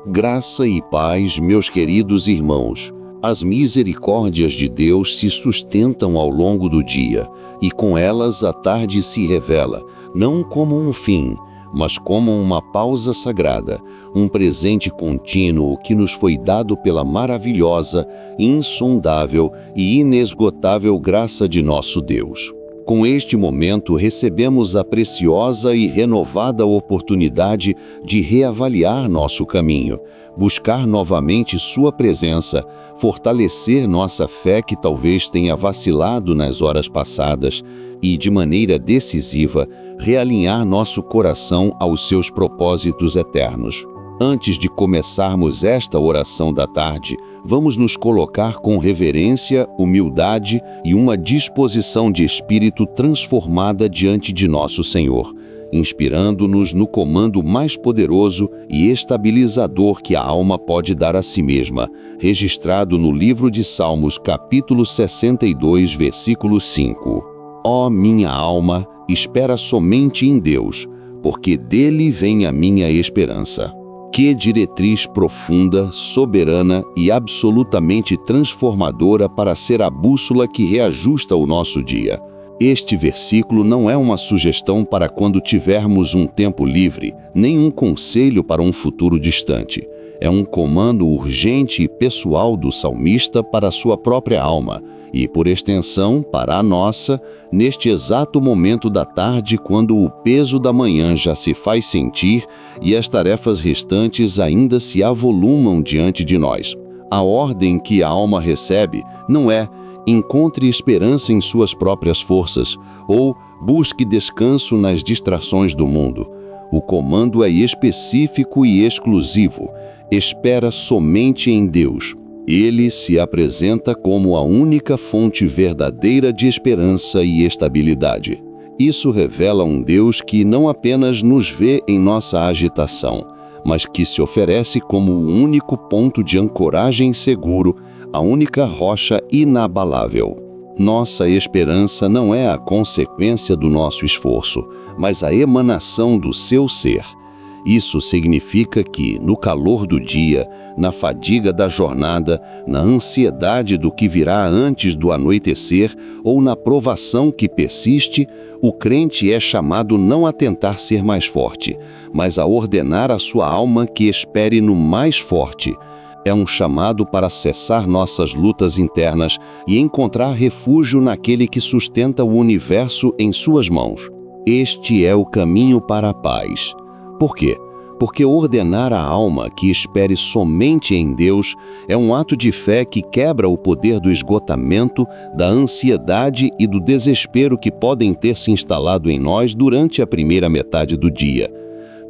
Graça e paz, meus queridos irmãos. As misericórdias de Deus se sustentam ao longo do dia, e com elas a tarde se revela, não como um fim, mas como uma pausa sagrada, um presente contínuo que nos foi dado pela maravilhosa, insondável e inesgotável graça de nosso Deus. Com este momento, recebemos a preciosa e renovada oportunidade de reavaliar nosso caminho, buscar novamente Sua presença, fortalecer nossa fé que talvez tenha vacilado nas horas passadas e, de maneira decisiva, realinhar nosso coração aos seus propósitos eternos. Antes de começarmos esta oração da tarde, vamos nos colocar com reverência, humildade e uma disposição de espírito transformada diante de nosso Senhor, inspirando-nos no comando mais poderoso e estabilizador que a alma pode dar a si mesma, registrado no livro de Salmos, capítulo 62, versículo 5. Ó minha alma, espera somente em Deus, porque dele vem a minha esperança. Que diretriz profunda, soberana e absolutamente transformadora para ser a bússola que reajusta o nosso dia. Este versículo não é uma sugestão para quando tivermos um tempo livre, nem um conselho para um futuro distante. É um comando urgente e pessoal do salmista para a sua própria alma e, por extensão, para a nossa, neste exato momento da tarde, quando o peso da manhã já se faz sentir e as tarefas restantes ainda se avolumam diante de nós. A ordem que a alma recebe não é encontre esperança em suas próprias forças ou busque descanso nas distrações do mundo. O comando é específico e exclusivo. Espera somente em Deus. Ele se apresenta como a única fonte verdadeira de esperança e estabilidade. Isso revela um Deus que não apenas nos vê em nossa agitação, mas que se oferece como o único ponto de ancoragem seguro, a única rocha inabalável. Nossa esperança não é a consequência do nosso esforço, mas a emanação do seu ser. Isso significa que, no calor do dia, na fadiga da jornada, na ansiedade do que virá antes do anoitecer ou na provação que persiste, o crente é chamado não a tentar ser mais forte, mas a ordenar a sua alma que espere no mais forte. É um chamado para cessar nossas lutas internas e encontrar refúgio naquele que sustenta o universo em suas mãos. Este é o caminho para a paz. Por quê? Porque ordenar a alma que espere somente em Deus é um ato de fé que quebra o poder do esgotamento, da ansiedade e do desespero que podem ter se instalado em nós durante a primeira metade do dia.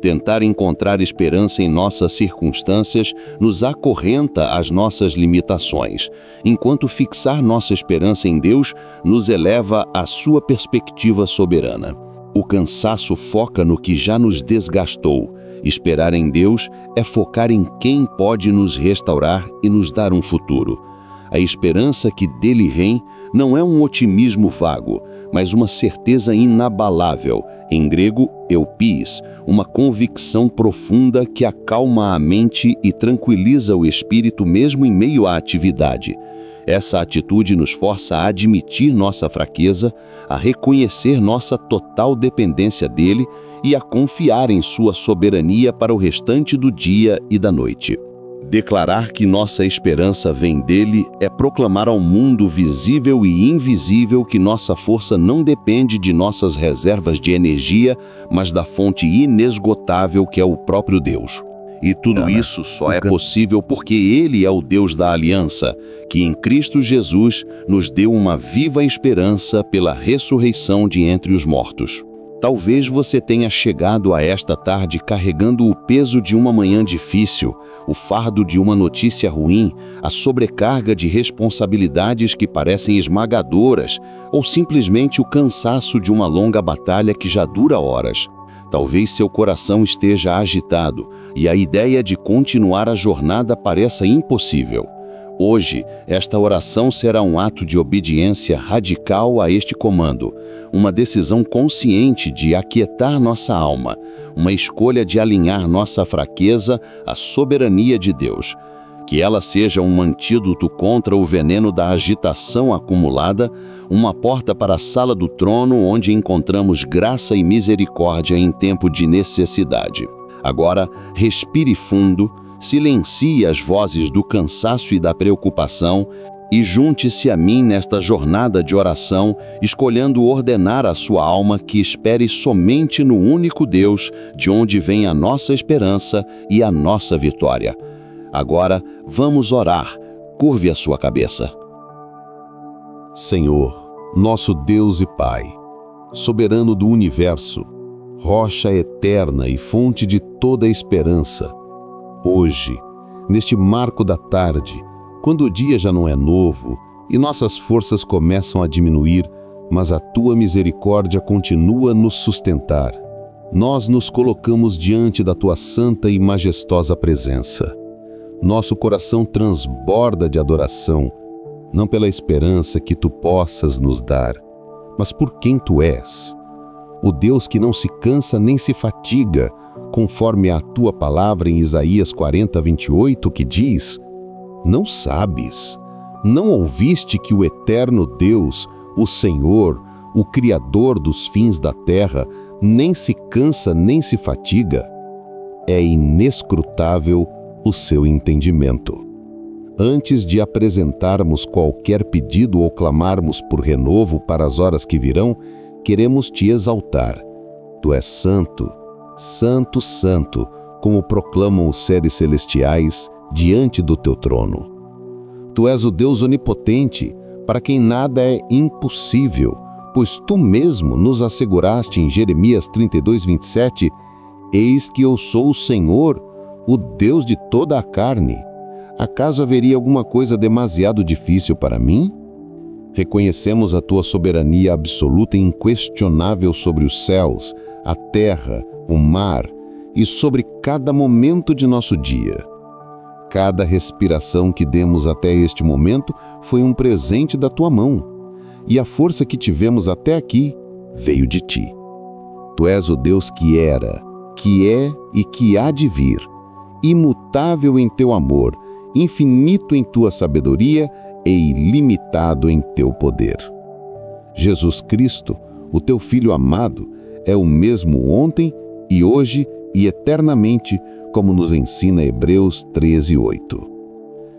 Tentar encontrar esperança em nossas circunstâncias nos acorrenta às nossas limitações, enquanto fixar nossa esperança em Deus nos eleva à sua perspectiva soberana. O cansaço foca no que já nos desgastou. Esperar em Deus é focar em quem pode nos restaurar e nos dar um futuro. A esperança que dele vem não é um otimismo vago, mas uma certeza inabalável, em grego, eupis, uma convicção profunda que acalma a mente e tranquiliza o espírito mesmo em meio à atividade. Essa atitude nos força a admitir nossa fraqueza, a reconhecer nossa total dependência dele e a confiar em sua soberania para o restante do dia e da noite. Declarar que nossa esperança vem dele é proclamar ao mundo visível e invisível que nossa força não depende de nossas reservas de energia, mas da fonte inesgotável que é o próprio Deus. E tudo isso só é possível porque Ele é o Deus da aliança, que em Cristo Jesus nos deu uma viva esperança pela ressurreição de entre os mortos. Talvez você tenha chegado a esta tarde carregando o peso de uma manhã difícil, o fardo de uma notícia ruim, a sobrecarga de responsabilidades que parecem esmagadoras, ou simplesmente o cansaço de uma longa batalha que já dura horas. Talvez seu coração esteja agitado e a ideia de continuar a jornada pareça impossível. Hoje, esta oração será um ato de obediência radical a este comando, uma decisão consciente de aquietar nossa alma, uma escolha de alinhar nossa fraqueza à soberania de Deus. Que ela seja um antídoto contra o veneno da agitação acumulada, uma porta para a sala do trono onde encontramos graça e misericórdia em tempo de necessidade. Agora, respire fundo, silencie as vozes do cansaço e da preocupação e junte-se a mim nesta jornada de oração, escolhendo ordenar a sua alma que espere somente no único Deus, de onde vem a nossa esperança e a nossa vitória. Agora, vamos orar. Curve a sua cabeça. Senhor, nosso Deus e Pai, soberano do universo, rocha eterna e fonte de toda a esperança, hoje, neste marco da tarde, quando o dia já não é novo e nossas forças começam a diminuir, mas a Tua misericórdia continua a nos sustentar, nós nos colocamos diante da Tua santa e majestosa presença. Nosso coração transborda de adoração, não pela esperança que Tu possas nos dar, mas por quem Tu és. O Deus que não se cansa nem se fatiga, conforme a Tua palavra em Isaías 40:28, que diz: Não sabes, não ouviste que o eterno Deus, o Senhor, o Criador dos fins da terra, nem se cansa nem se fatiga? É inescrutável o seu entendimento. Antes de apresentarmos qualquer pedido ou clamarmos por renovo para as horas que virão, queremos te exaltar. Tu és santo, santo, santo, como proclamam os seres celestiais diante do teu trono. Tu és o Deus onipotente, para quem nada é impossível, pois tu mesmo nos asseguraste em Jeremias 32:27, Eis que eu sou o Senhor, o Deus de toda a carne. Acaso haveria alguma coisa demasiado difícil para mim? Reconhecemos a tua soberania absoluta e inquestionável sobre os céus, a terra, o mar e sobre cada momento de nosso dia. Cada respiração que demos até este momento foi um presente da tua mão, e a força que tivemos até aqui veio de ti. Tu és o Deus que era, que é e que há de vir, imutável em teu amor, infinito em tua sabedoria e ilimitado em teu poder. Jesus Cristo, o teu Filho amado, é o mesmo ontem e hoje e eternamente, como nos ensina Hebreus 13:8.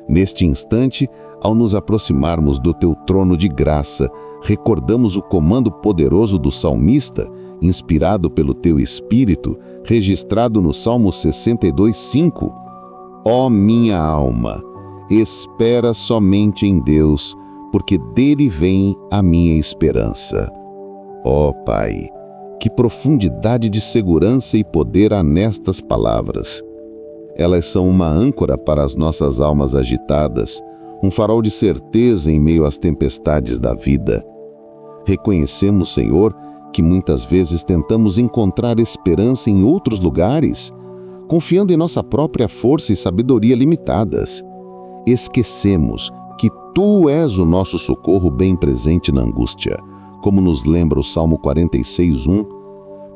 Neste instante, ao nos aproximarmos do teu trono de graça, recordamos o comando poderoso do salmista, inspirado pelo teu Espírito, registrado no Salmo 62:5. Ó minha alma, espera somente em Deus, porque dele vem a minha esperança. Ó Pai, que profundidade de segurança e poder há nestas palavras. Elas são uma âncora para as nossas almas agitadas, um farol de certeza em meio às tempestades da vida. Reconhecemos, Senhor, que muitas vezes tentamos encontrar esperança em outros lugares, confiando em nossa própria força e sabedoria limitadas. Esquecemos que Tu és o nosso socorro bem presente na angústia, como nos lembra o Salmo 46:1.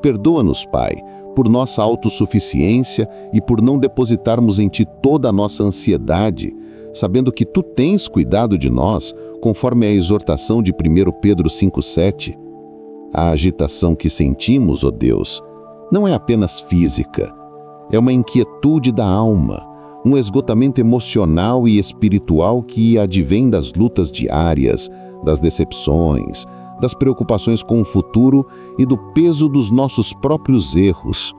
Perdoa-nos, Pai, por nossa autossuficiência e por não depositarmos em Ti toda a nossa ansiedade, sabendo que Tu tens cuidado de nós, conforme a exortação de 1 Pedro 5:7. A agitação que sentimos, ó Deus, não é apenas física, é uma inquietude da alma, um esgotamento emocional e espiritual que advém das lutas diárias, das decepções, das preocupações com o futuro e do peso dos nossos próprios erros.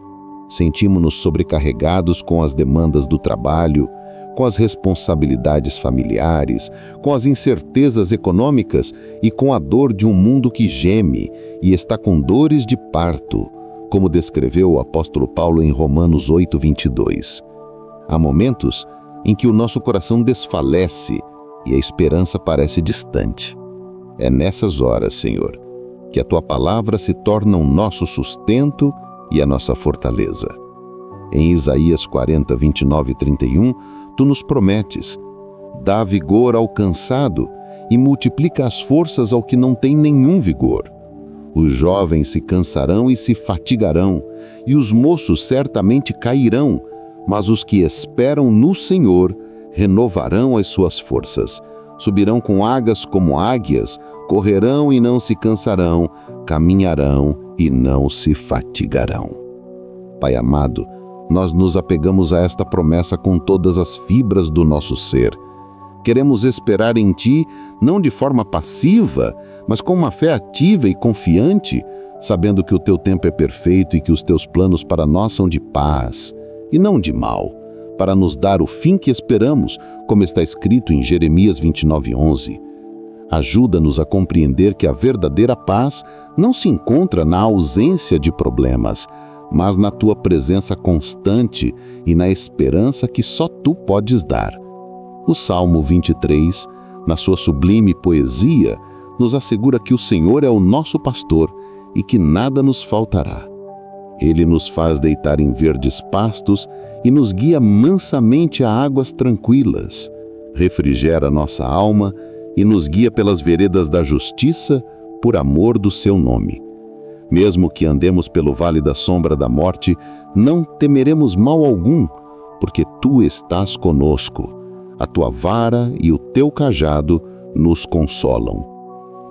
Sentimos-nos sobrecarregados com as demandas do trabalho, com as responsabilidades familiares, com as incertezas econômicas e com a dor de um mundo que geme e está com dores de parto, como descreveu o apóstolo Paulo em Romanos 8:22. Há momentos em que o nosso coração desfalece e a esperança parece distante. É nessas horas, Senhor, que a Tua palavra se torna o nosso sustento e a nossa fortaleza. Em Isaías 40:29 e 31, Tu nos prometes: dá vigor ao cansado e multiplica as forças ao que não tem nenhum vigor. Os jovens se cansarão e se fatigarão, e os moços certamente cairão, mas os que esperam no Senhor renovarão as suas forças. Subirão com águias como águias, correrão e não se cansarão, caminharão e não se fatigarão. Pai amado, nós nos apegamos a esta promessa com todas as fibras do nosso ser. Queremos esperar em Ti, não de forma passiva, mas com uma fé ativa e confiante, sabendo que o Teu tempo é perfeito e que os Teus planos para nós são de paz e não de mal, para nos dar o fim que esperamos, como está escrito em Jeremias 29:11. Ajuda-nos a compreender que a verdadeira paz não se encontra na ausência de problemas, mas na Tua presença constante e na esperança que só Tu podes dar. O Salmo 23, na sua sublime poesia, nos assegura que o Senhor é o nosso pastor e que nada nos faltará. Ele nos faz deitar em verdes pastos e nos guia mansamente a águas tranquilas, refrigera nossa alma e nos guia pelas veredas da justiça por amor do seu nome. Mesmo que andemos pelo vale da sombra da morte, não temeremos mal algum, porque Tu estás conosco. A Tua vara e o Teu cajado nos consolam.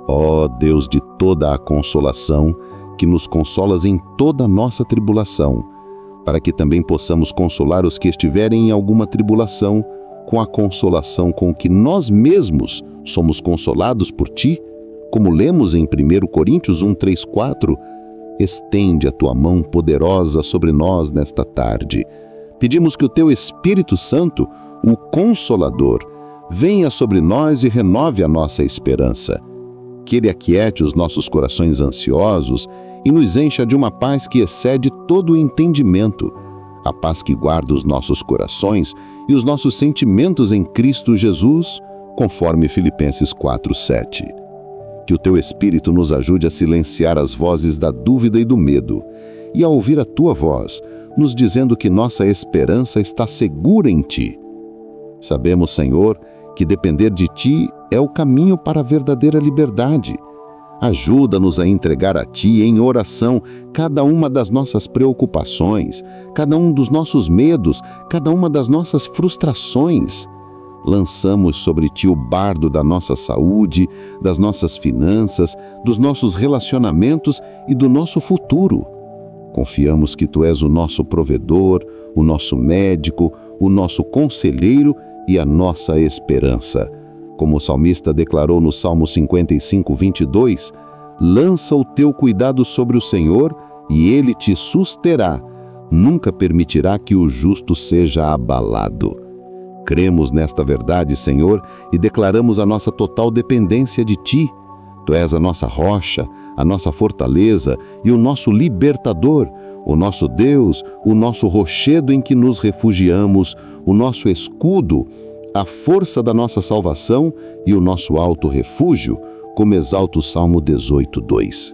Ó Deus de toda a consolação, que nos consolas em toda a nossa tribulação, para que também possamos consolar os que estiverem em alguma tribulação, com a consolação com que nós mesmos somos consolados por Ti, como lemos em 1 Coríntios 1:3-4, estende a Tua mão poderosa sobre nós nesta tarde. Pedimos que o Teu Espírito Santo, o Consolador, venha sobre nós e renove a nossa esperança. Que Ele aquiete os nossos corações ansiosos e nos encha de uma paz que excede todo o entendimento, a paz que guarda os nossos corações e os nossos sentimentos em Cristo Jesus, conforme Filipenses 4:7. Que o Teu Espírito nos ajude a silenciar as vozes da dúvida e do medo, e a ouvir a Tua voz, nos dizendo que nossa esperança está segura em Ti. Sabemos, Senhor, que depender de Ti é o caminho para a verdadeira liberdade. Ajuda-nos a entregar a Ti em oração cada uma das nossas preocupações, cada um dos nossos medos, cada uma das nossas frustrações. Lançamos sobre Ti o bardo da nossa saúde, das nossas finanças, dos nossos relacionamentos e do nosso futuro. Confiamos que Tu és o nosso provedor, o nosso médico, o nosso conselheiro e a nossa esperança. Como o salmista declarou no Salmo 55:22, lança o teu cuidado sobre o Senhor e Ele te susterá. Nunca permitirá que o justo seja abalado. Cremos nesta verdade, Senhor, e declaramos a nossa total dependência de Ti. Tu és a nossa rocha, a nossa fortaleza e o nosso libertador, o nosso Deus, o nosso rochedo em que nos refugiamos, o nosso escudo, a força da nossa salvação e o nosso alto refúgio, como exalta o Salmo 18:2.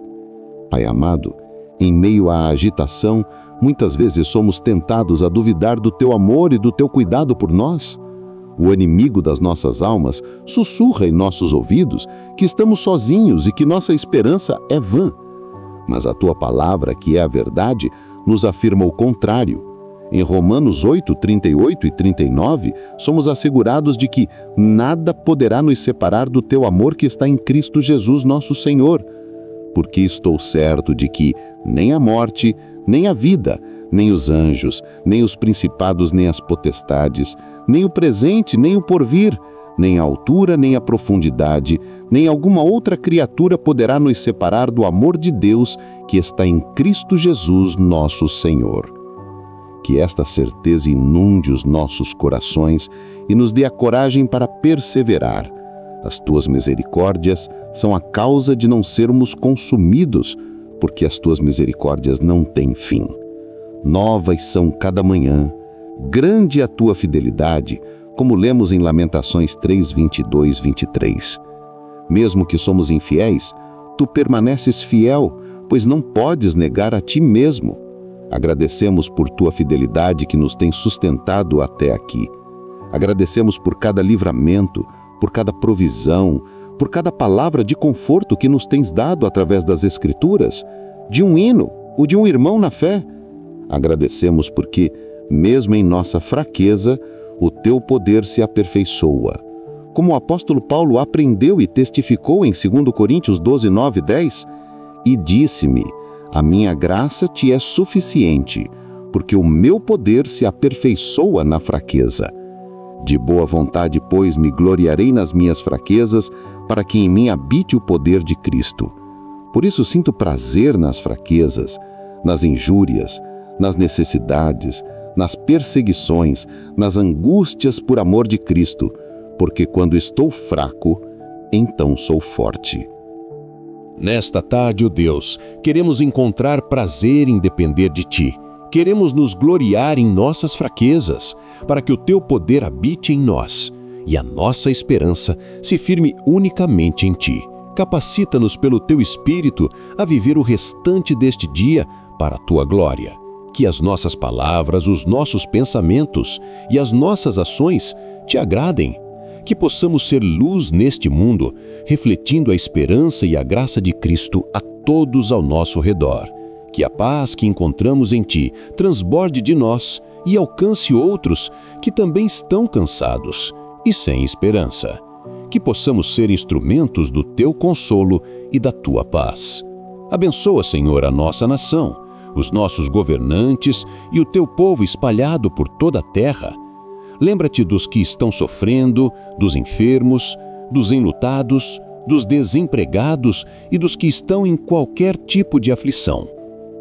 Pai amado, em meio à agitação, muitas vezes somos tentados a duvidar do Teu amor e do Teu cuidado por nós. O inimigo das nossas almas sussurra em nossos ouvidos que estamos sozinhos e que nossa esperança é vã. Mas a Tua palavra, que é a verdade, nos afirma o contrário. Em Romanos 8:38 e 39, somos assegurados de que nada poderá nos separar do Teu amor que está em Cristo Jesus, nosso Senhor. Porque estou certo de que nem a morte, nem a vida, nem os anjos, nem os principados, nem as potestades, nem o presente, nem o porvir, nem a altura, nem a profundidade, nem alguma outra criatura poderá nos separar do amor de Deus que está em Cristo Jesus, nosso Senhor. Que esta certeza inunde os nossos corações e nos dê a coragem para perseverar. As Tuas misericórdias são a causa de não sermos consumidos, porque as Tuas misericórdias não têm fim. Novas são cada manhã, grande é a Tua fidelidade, como lemos em Lamentações 3:22-23. Mesmo que somos infiéis, Tu permaneces fiel, pois não podes negar a Ti mesmo. Agradecemos por Tua fidelidade que nos tem sustentado até aqui. Agradecemos por cada livramento, por cada provisão, por cada palavra de conforto que nos tens dado através das Escrituras, de um hino ou de um irmão na fé. Agradecemos porque, mesmo em nossa fraqueza, o teu poder se aperfeiçoa. Como o apóstolo Paulo aprendeu e testificou em 2 Coríntios 12, 9 e 10, e disse-me: a minha graça te é suficiente, porque o meu poder se aperfeiçoa na fraqueza. De boa vontade, pois, me gloriarei nas minhas fraquezas, para que em mim habite o poder de Cristo. Por isso sinto prazer nas fraquezas, nas injúrias, nas necessidades, nas perseguições, nas angústias por amor de Cristo, porque quando estou fraco, então sou forte. Nesta tarde, ó Deus, queremos encontrar prazer em depender de Ti. Queremos nos gloriar em nossas fraquezas, para que o Teu poder habite em nós e a nossa esperança se firme unicamente em Ti. Capacita-nos pelo Teu Espírito a viver o restante deste dia para a Tua glória. Que as nossas palavras, os nossos pensamentos e as nossas ações Te agradem. Que possamos ser luz neste mundo, refletindo a esperança e a graça de Cristo a todos ao nosso redor. Que a paz que encontramos em Ti transborde de nós e alcance outros que também estão cansados e sem esperança. Que possamos ser instrumentos do Teu consolo e da Tua paz. Abençoa, Senhor, a nossa nação, os nossos governantes e o Teu povo espalhado por toda a terra. Lembra-te dos que estão sofrendo, dos enfermos, dos enlutados, dos desempregados e dos que estão em qualquer tipo de aflição.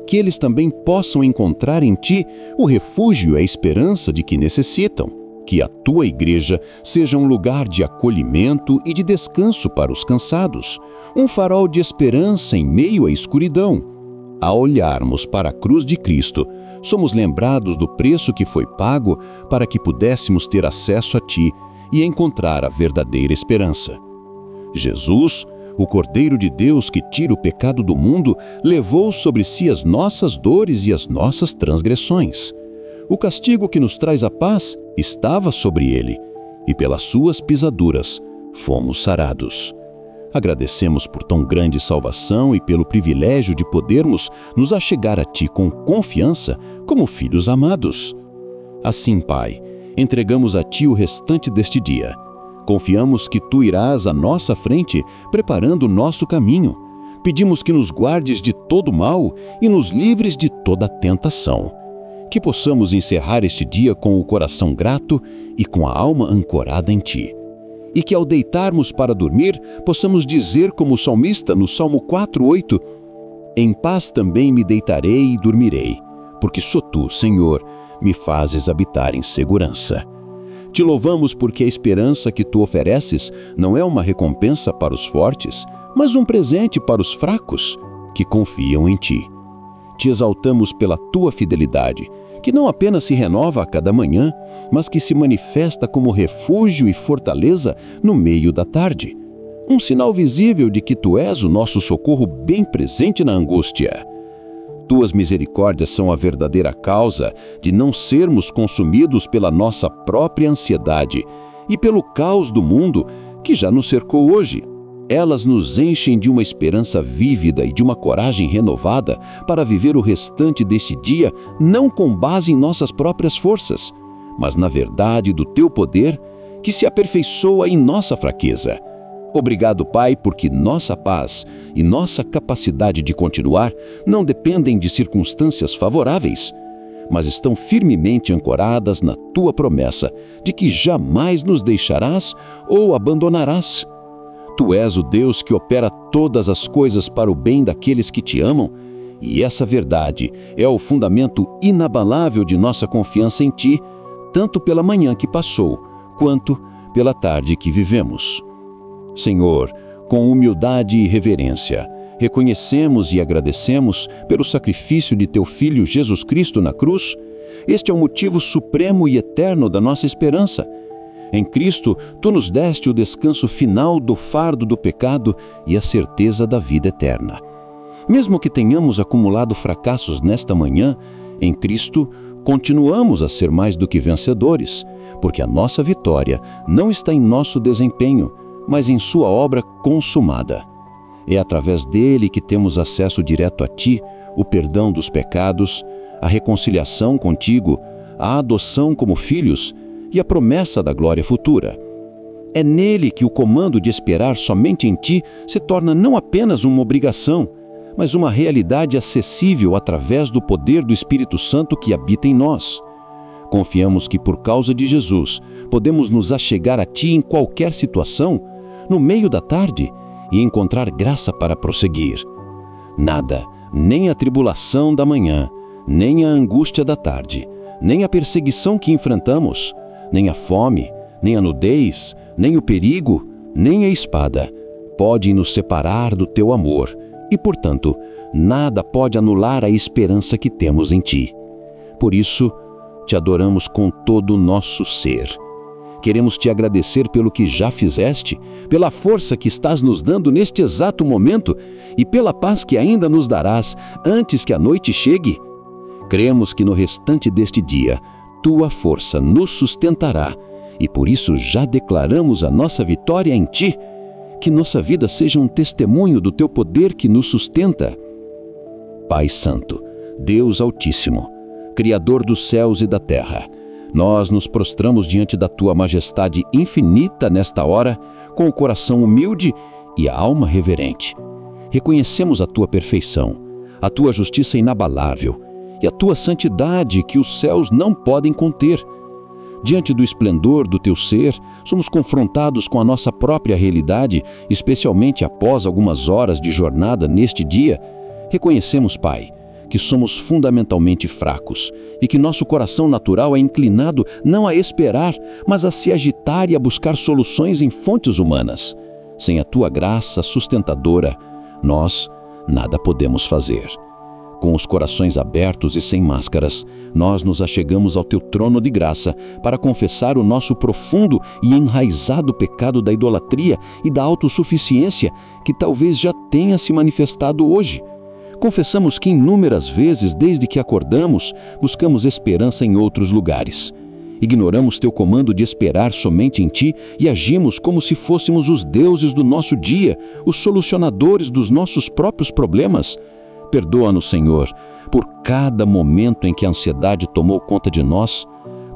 Que eles também possam encontrar em Ti o refúgio e a esperança de que necessitam. Que a Tua igreja seja um lugar de acolhimento e de descanso para os cansados, um farol de esperança em meio à escuridão. Ao olharmos para a cruz de Cristo, somos lembrados do preço que foi pago para que pudéssemos ter acesso a Ti e encontrar a verdadeira esperança. Jesus, o Cordeiro de Deus que tira o pecado do mundo, levou sobre si as nossas dores e as nossas transgressões. O castigo que nos traz a paz estava sobre ele, e pelas suas pisaduras fomos sarados. Agradecemos por tão grande salvação e pelo privilégio de podermos nos achegar a Ti com confiança como filhos amados. Assim, Pai, entregamos a Ti o restante deste dia. Confiamos que Tu irás à nossa frente, preparando o nosso caminho. Pedimos que nos guardes de todo mal e nos livres de toda tentação. Que possamos encerrar este dia com o coração grato e com a alma ancorada em Ti. E que ao deitarmos para dormir, possamos dizer como o salmista no Salmo 4:8, em paz também me deitarei e dormirei, porque só Tu, Senhor, me fazes habitar em segurança. Te louvamos porque a esperança que Tu ofereces não é uma recompensa para os fortes, mas um presente para os fracos que confiam em Ti. Te exaltamos pela Tua fidelidade, que não apenas se renova a cada manhã, mas que se manifesta como refúgio e fortaleza no meio da tarde. Um sinal visível de que Tu és o nosso socorro bem presente na angústia. Tuas misericórdias são a verdadeira causa de não sermos consumidos pela nossa própria ansiedade e pelo caos do mundo que já nos cercou hoje. Elas nos enchem de uma esperança vívida e de uma coragem renovada para viver o restante deste dia não com base em nossas próprias forças, mas na verdade do Teu poder que se aperfeiçoa em nossa fraqueza. Obrigado, Pai, porque nossa paz e nossa capacidade de continuar não dependem de circunstâncias favoráveis, mas estão firmemente ancoradas na Tua promessa de que jamais nos deixarás ou abandonarás. Tu és o Deus que opera todas as coisas para o bem daqueles que Te amam, e essa verdade é o fundamento inabalável de nossa confiança em Ti, tanto pela manhã que passou, quanto pela tarde que vivemos. Senhor, com humildade e reverência, reconhecemos e agradecemos pelo sacrifício de Teu Filho Jesus Cristo na cruz. Este é o motivo supremo e eterno da nossa esperança. Em Cristo, Tu nos deste o descanso final do fardo do pecado e a certeza da vida eterna. Mesmo que tenhamos acumulado fracassos nesta manhã, em Cristo, Continuamos a ser mais do que vencedores, porque a nossa vitória não está em nosso desempenho, mas em sua obra consumada. É através dele que temos acesso direto a ti, o perdão dos pecados, a reconciliação contigo, a adoção como filhos e a promessa da glória futura. É nele que o comando de esperar somente em ti se torna não apenas uma obrigação, mas uma realidade acessível através do poder do Espírito Santo que habita em nós. Confiamos que por causa de Jesus podemos nos achegar a ti em qualquer situação, no meio da tarde, e encontrar graça para prosseguir. Nada, nem a tribulação da manhã, nem a angústia da tarde, nem a perseguição que enfrentamos, nem a fome, nem a nudez, nem o perigo, nem a espada, pode nos separar do teu amor, e, portanto, nada pode anular a esperança que temos em ti. Por isso, te adoramos com todo o nosso ser. Queremos te agradecer pelo que já fizeste, pela força que estás nos dando neste exato momento e pela paz que ainda nos darás antes que a noite chegue. Cremos que no restante deste dia, tua força nos sustentará e por isso já declaramos a nossa vitória em ti. Que nossa vida seja um testemunho do teu poder que nos sustenta. Pai Santo, Deus Altíssimo, Criador dos céus e da terra, nós nos prostramos diante da tua majestade infinita nesta hora, com o coração humilde e a alma reverente. Reconhecemos a tua perfeição, a tua justiça inabalável e a tua santidade que os céus não podem conter. Diante do esplendor do teu ser, somos confrontados com a nossa própria realidade, especialmente após algumas horas de jornada neste dia. Reconhecemos, Pai, que somos fundamentalmente fracos e que nosso coração natural é inclinado não a esperar, mas a se agitar e a buscar soluções em fontes humanas. Sem a tua graça sustentadora, nós nada podemos fazer. Com os corações abertos e sem máscaras, nós nos achegamos ao teu trono de graça para confessar o nosso profundo e enraizado pecado da idolatria e da autossuficiência que talvez já tenha se manifestado hoje. Confessamos que inúmeras vezes, desde que acordamos, buscamos esperança em outros lugares. Ignoramos teu comando de esperar somente em ti e agimos como se fôssemos os deuses do nosso dia, os solucionadores dos nossos próprios problemas. Perdoa-nos, Senhor, por cada momento em que a ansiedade tomou conta de nós,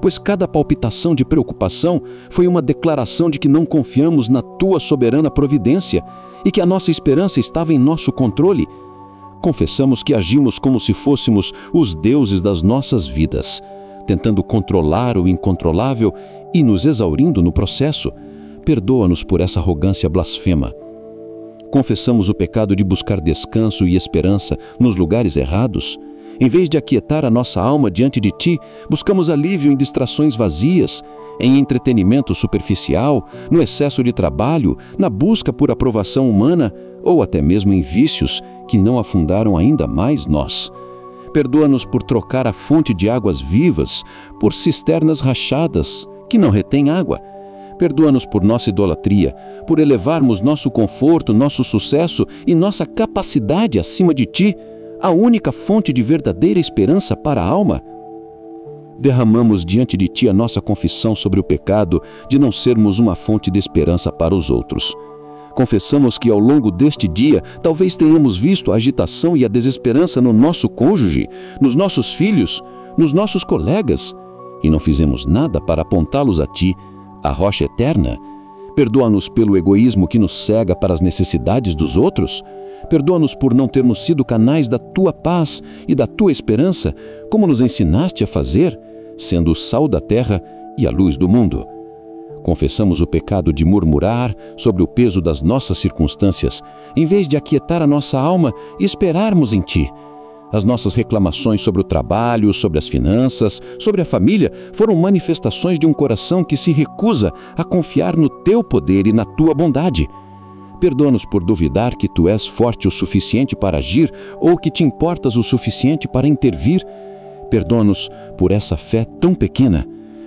pois cada palpitação de preocupação foi uma declaração de que não confiamos na tua soberana providência e que a nossa esperança estava em nosso controle. Confessamos que agimos como se fôssemos os deuses das nossas vidas, tentando controlar o incontrolável e nos exaurindo no processo. Perdoa-nos por essa arrogância blasfema. Confessamos o pecado de buscar descanso e esperança nos lugares errados. Em vez de aquietar a nossa alma diante de ti, buscamos alívio em distrações vazias, em entretenimento superficial, no excesso de trabalho, na busca por aprovação humana ou até mesmo em vícios que não afundaram ainda mais nós. Perdoa-nos por trocar a fonte de águas vivas por cisternas rachadas que não retêm água. Perdoa-nos por nossa idolatria, por elevarmos nosso conforto, nosso sucesso e nossa capacidade acima de ti, a única fonte de verdadeira esperança para a alma. Derramamos diante de ti a nossa confissão sobre o pecado de não sermos uma fonte de esperança para os outros. Confessamos que ao longo deste dia talvez tenhamos visto a agitação e a desesperança no nosso cônjuge, nos nossos filhos, nos nossos colegas, e não fizemos nada para apontá-los a ti, a rocha eterna. Perdoa-nos pelo egoísmo que nos cega para as necessidades dos outros. Perdoa-nos por não termos sido canais da tua paz e da tua esperança, como nos ensinaste a fazer, sendo o sal da terra e a luz do mundo. Confessamos o pecado de murmurar sobre o peso das nossas circunstâncias, em vez de aquietar a nossa alma e esperarmos em ti. As nossas reclamações sobre o trabalho, sobre as finanças, sobre a família, foram manifestações de um coração que se recusa a confiar no teu poder e na tua bondade. Perdoa-nos por duvidar que tu és forte o suficiente para agir ou que te importas o suficiente para intervir. Perdoa-nos por essa fé tão pequena.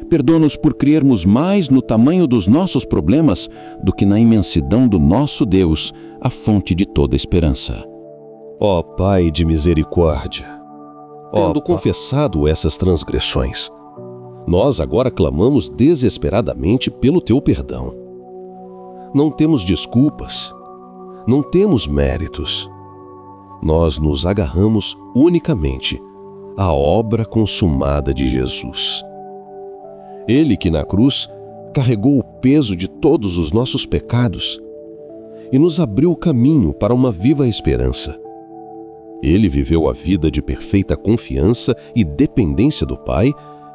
Perdoa-nos por crermos mais no tamanho dos nossos problemas do que na imensidão do nosso Deus, a fonte de toda esperança. Ó Pai de misericórdia, tendo confessado essas transgressões. Nós agora clamamos desesperadamente pelo teu perdão. Não temos desculpas, não temos méritos. Nós nos agarramos unicamente à obra consumada de Jesus. Ele que na cruz carregou o peso de todos os nossos pecados e nos abriu o caminho para uma viva esperança. Ele viveu a vida de perfeita confiança e dependência do Pai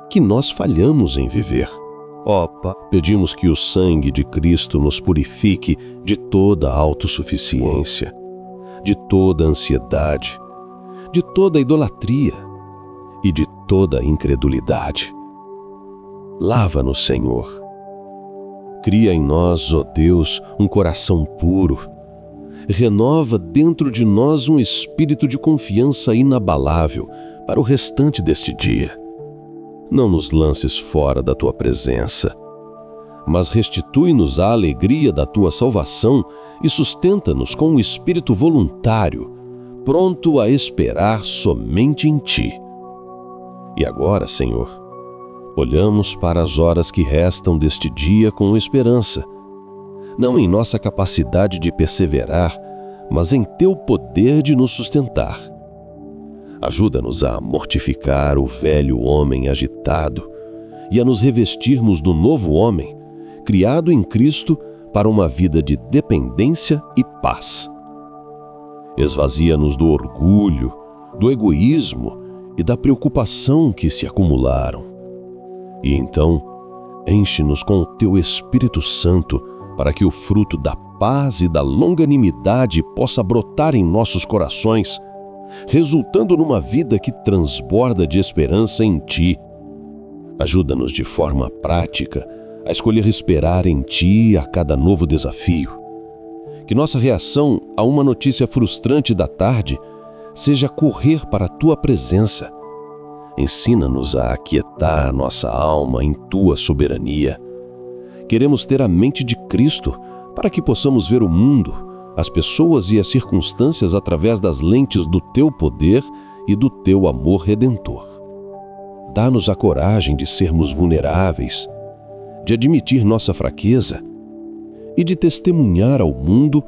que nós falhamos em viver. Pedimos que o sangue de Cristo nos purifique de toda autossuficiência, de toda ansiedade, de toda idolatria e de toda incredulidade. Lava-nos, Senhor. Cria em nós, ó Deus, um coração puro. Renova dentro de nós um espírito de confiança inabalável para o restante deste dia. Não nos lances fora da tua presença, mas restitui-nos a alegria da tua salvação e sustenta-nos com um espírito voluntário, pronto a esperar somente em ti. E agora, Senhor, olhamos para as horas que restam deste dia com esperança, não em nossa capacidade de perseverar, mas em teu poder de nos sustentar. Ajuda-nos a mortificar o velho homem agitado e a nos revestirmos do novo homem, criado em Cristo para uma vida de dependência e paz. Esvazia-nos do orgulho, do egoísmo e da preocupação que se acumularam. E então, enche-nos com o teu Espírito Santo para que o fruto da paz e da longanimidade possa brotar em nossos corações, resultando numa vida que transborda de esperança em ti. Ajuda-nos de forma prática a escolher esperar em ti a cada novo desafio. Que nossa reação a uma notícia frustrante da tarde seja correr para a tua presença. Ensina-nos a aquietar nossa alma em tua soberania. Queremos ter a mente de Cristo para que possamos ver o mundo, as pessoas e as circunstâncias através das lentes do teu poder e do teu amor redentor. Dá-nos a coragem de sermos vulneráveis, de admitir nossa fraqueza e de testemunhar ao mundo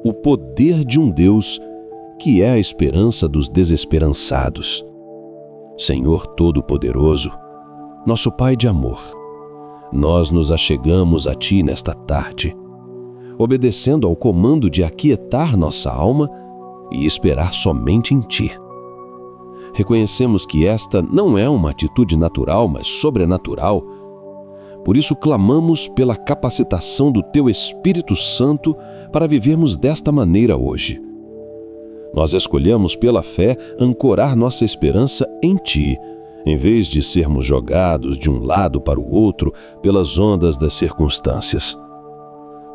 o poder de um Deus que é a esperança dos desesperançados. Senhor Todo-Poderoso, nosso Pai de amor, nós nos achegamos a Ti nesta tarde, obedecendo ao comando de aquietar nossa alma e esperar somente em Ti. Reconhecemos que esta não é uma atitude natural, mas sobrenatural. Por isso clamamos pela capacitação do Teu Espírito Santo para vivermos desta maneira hoje. Nós escolhemos pela fé ancorar nossa esperança em Ti, em vez de sermos jogados de um lado para o outro pelas ondas das circunstâncias.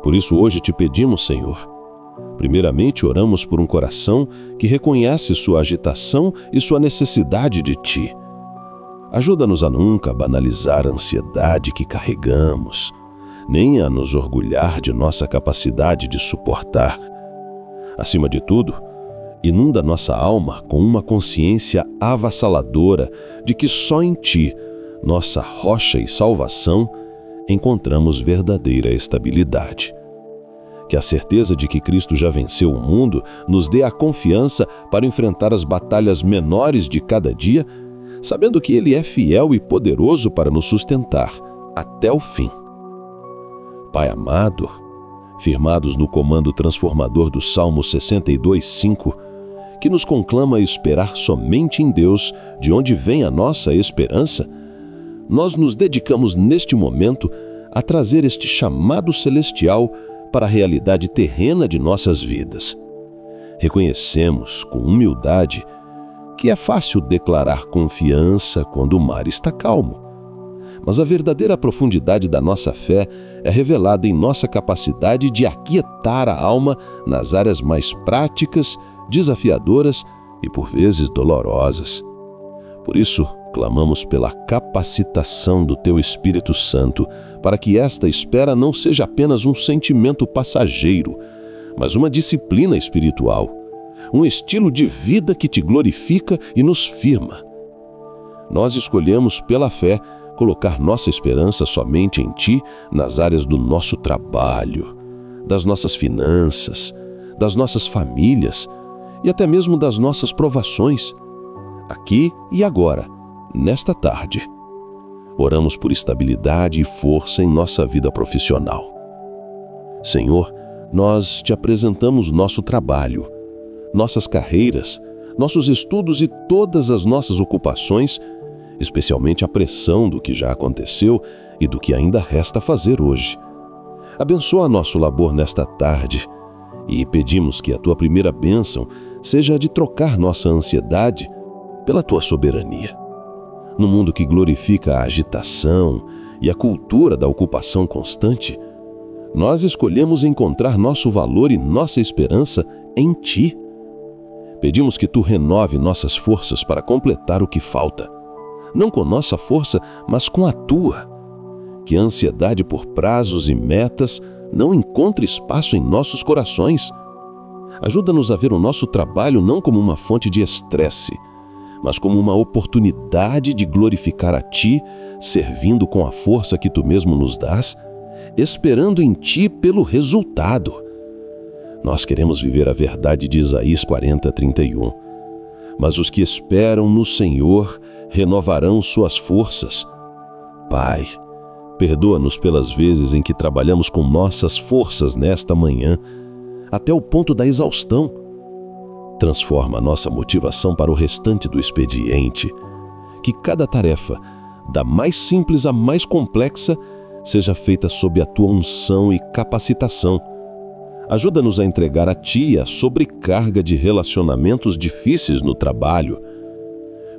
Por isso hoje te pedimos, Senhor. Primeiramente oramos por um coração que reconhece sua agitação e sua necessidade de Ti. Ajuda-nos a nunca banalizar a ansiedade que carregamos, nem a nos orgulhar de nossa capacidade de suportar. Acima de tudo, inunda nossa alma com uma consciência avassaladora de que só em Ti, nossa rocha e salvação, encontramos verdadeira estabilidade. Que a certeza de que Cristo já venceu o mundo nos dê a confiança para enfrentar as batalhas menores de cada dia, sabendo que Ele é fiel e poderoso para nos sustentar até o fim. Pai amado, firmados no comando transformador do Salmo 62:5, que nos conclama a esperar somente em Deus, de onde vem a nossa esperança, nós nos dedicamos neste momento a trazer este chamado celestial para a realidade terrena de nossas vidas. Reconhecemos com humildade que é fácil declarar confiança quando o mar está calmo, mas a verdadeira profundidade da nossa fé é revelada em nossa capacidade de aquietar a alma nas áreas mais práticas, desafiadoras e por vezes dolorosas. Por isso, clamamos pela capacitação do Teu Espírito Santo para que esta espera não seja apenas um sentimento passageiro, mas uma disciplina espiritual, um estilo de vida que Te glorifica e nos firma, Nós escolhemos, pela fé, colocar nossa esperança somente em Ti, nas áreas do nosso trabalho, das nossas finanças, das nossas famílias e até mesmo das nossas provações, aqui e agora, nesta tarde. Oramos por estabilidade e força em nossa vida profissional. Senhor, nós Te apresentamos nosso trabalho, nossas carreiras, nossos estudos e todas as nossas ocupações, especialmente a pressão do que já aconteceu e do que ainda resta fazer hoje. Abençoa nosso labor nesta tarde e pedimos que a Tua primeira bênção seja a de trocar nossa ansiedade pela Tua soberania. No mundo que glorifica a agitação e a cultura da ocupação constante, nós escolhemos encontrar nosso valor e nossa esperança em Ti. Pedimos que Tu renove nossas forças para completar o que falta, não com nossa força, mas com a Tua. Que a ansiedade por prazos e metas não encontre espaço em nossos corações. Ajuda-nos a ver o nosso trabalho não como uma fonte de estresse, mas como uma oportunidade de glorificar a Ti, servindo com a força que Tu mesmo nos dás, esperando em Ti pelo resultado. Nós queremos viver a verdade de Isaías 40:31. Mas os que esperam no Senhor renovarão suas forças. Pai, perdoa-nos pelas vezes em que trabalhamos com nossas forças nesta manhã, até o ponto da exaustão. Transforma a nossa motivação para o restante do expediente. Que cada tarefa, da mais simples à mais complexa, seja feita sob a Tua unção e capacitação. Ajuda-nos a entregar a Ti a sobrecarga de relacionamentos difíceis no trabalho,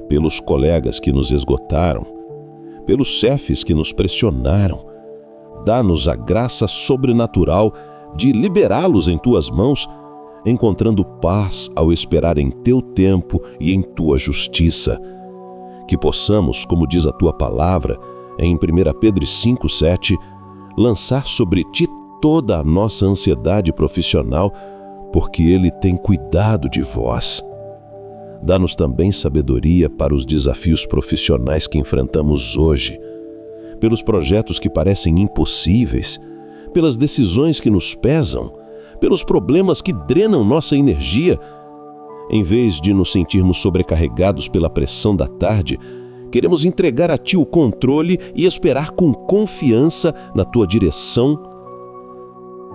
pelos colegas que nos esgotaram, pelos chefes que nos pressionaram. Dá-nos a graça sobrenatural de liberá-los em Tuas mãos, encontrando paz ao esperar em Teu tempo e em Tua justiça. Que possamos, como diz a Tua palavra, em 1 Pedro 5:7, lançar sobre Ti toda a nossa ansiedade profissional, porque Ele tem cuidado de vós. Dá-nos também sabedoria para os desafios profissionais que enfrentamos hoje, pelos projetos que parecem impossíveis, pelas decisões que nos pesam, pelos problemas que drenam nossa energia. Em vez de nos sentirmos sobrecarregados pela pressão da tarde, queremos entregar a Ti o controle e esperar com confiança na Tua direção.